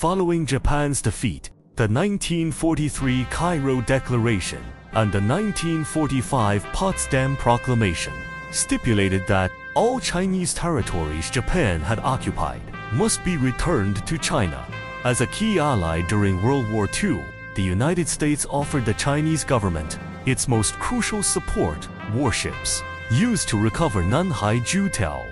following Japan's defeat, the 1943 Cairo Declaration and the 1945 Potsdam Proclamation stipulated that all Chinese territories Japan had occupied must be returned to China. As a key ally during World War II, the United States offered the Chinese government its most crucial support, warships, used to recover Nanhai Jiutiao.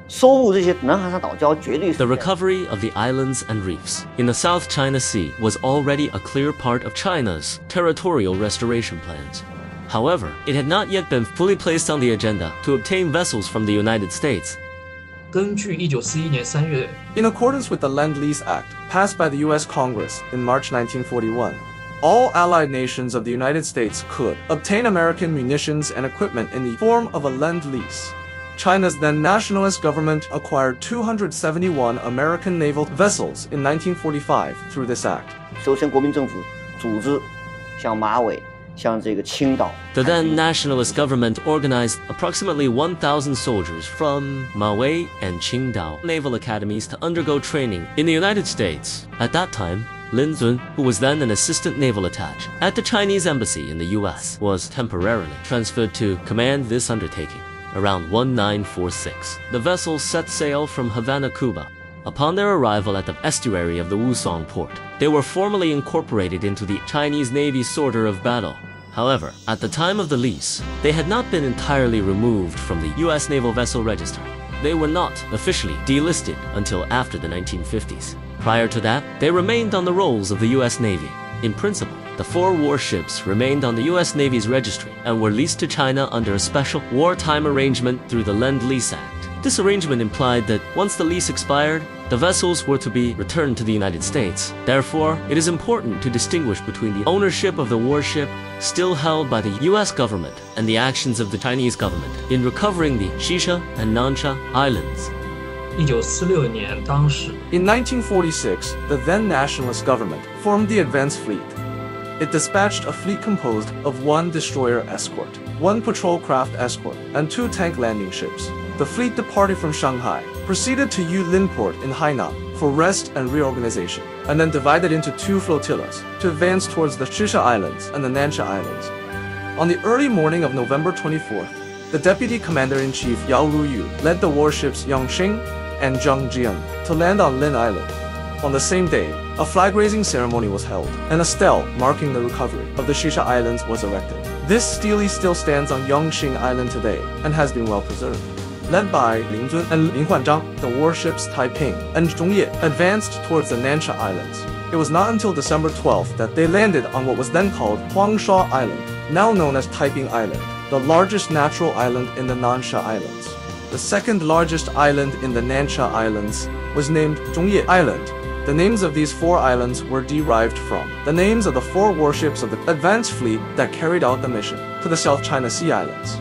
The recovery of the islands and reefs in the South China Sea was already a clear part of China's territorial restoration plans. However, it had not yet been fully placed on the agenda to obtain vessels from the United States. 根据1941年3月 In accordance with the Lend-Lease Act passed by the U.S. Congress in March 1941, all allied nations of the United States could obtain American munitions and equipment in the form of a Lend-Lease. China's then nationalist government acquired 271 American naval vessels in 1945 through this act. The then nationalist government organized approximately 1,000 soldiers from Maui and Qingdao naval academies to undergo training in the United States. At that time, Lin Zun, who was then an assistant naval attaché at the Chinese embassy in the U.S., was temporarily transferred to command this undertaking. Around 1946, the vessels set sail from Havana, Cuba. Upon their arrival at the estuary of the Wusong port, they were formally incorporated into the Chinese Navy's order of battle. However, at the time of the lease, they had not been entirely removed from the U.S. Naval Vessel Register. They were not officially delisted until after the 1950s. Prior to that, they remained on the rolls of the U.S. Navy. In principle, the 4 warships remained on the U.S. Navy's registry and were leased to China under a special wartime arrangement through the Lend-Lease Act. This arrangement implied that once the lease expired, the vessels were to be returned to the United States. Therefore, it is important to distinguish between the ownership of the warship still held by the U.S. government and the actions of the Chinese government in recovering the Shisha and Nansha Islands. 1946年当时 In 1946, the then nationalist government formed the Advance Fleet. It dispatched a fleet composed of 1 destroyer escort, 1 patrol craft escort, and 2 tank landing ships. The fleet departed from Shanghai, proceeded to Yulin Port in Hainan for rest and reorganization, and then divided into 2 flotillas to advance towards the Shisha Islands and the Nansha Islands. On the early morning of November 24th, the Deputy Commander-in-Chief Yao Ruyu led the warships Yangxing and Zhangjian to land on Lin Island. On the same day, a flag-raising ceremony was held, and a stele marking the recovery of the Shisha Islands was erected. This stele still stands on Yangxing Island today and has been well preserved. Led by Lin Zun and Lin Huanzhang, the warships Taiping and Zhongye advanced towards the Nansha Islands. It was not until December 12th that they landed on what was then called Huangsha Island, now known as Taiping Island, the largest natural island in the Nansha Islands. The second largest island in the Nansha Islands was named Zhongye Island. The names of these 4 islands were derived from the names of the 4 warships of the Advance Fleet that carried out the mission to the South China Sea Islands.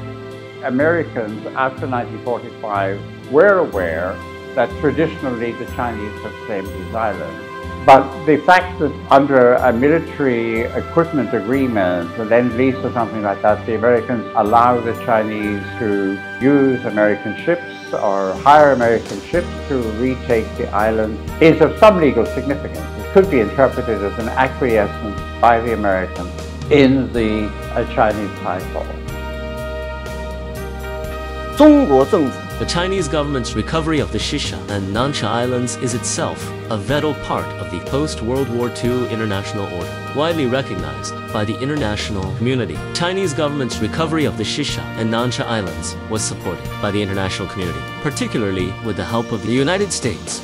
Americans after 1945 were aware that traditionally the Chinese have claimed these islands. But the fact that under a military equipment agreement, the Lend-Lease or something like that, the Americans allow the Chinese to use American ships or hire American ships to retake the island is of some legal significance. It could be interpreted as an acquiescence by the Americans in the Chinese title. The Chinese government's recovery of the Shisha and Nansha Islands is itself a vital part of the post-World War II international order, widely recognized by the international community. Chinese government's recovery of the Shisha and Nansha Islands was supported by the international community, particularly with the help of the United States,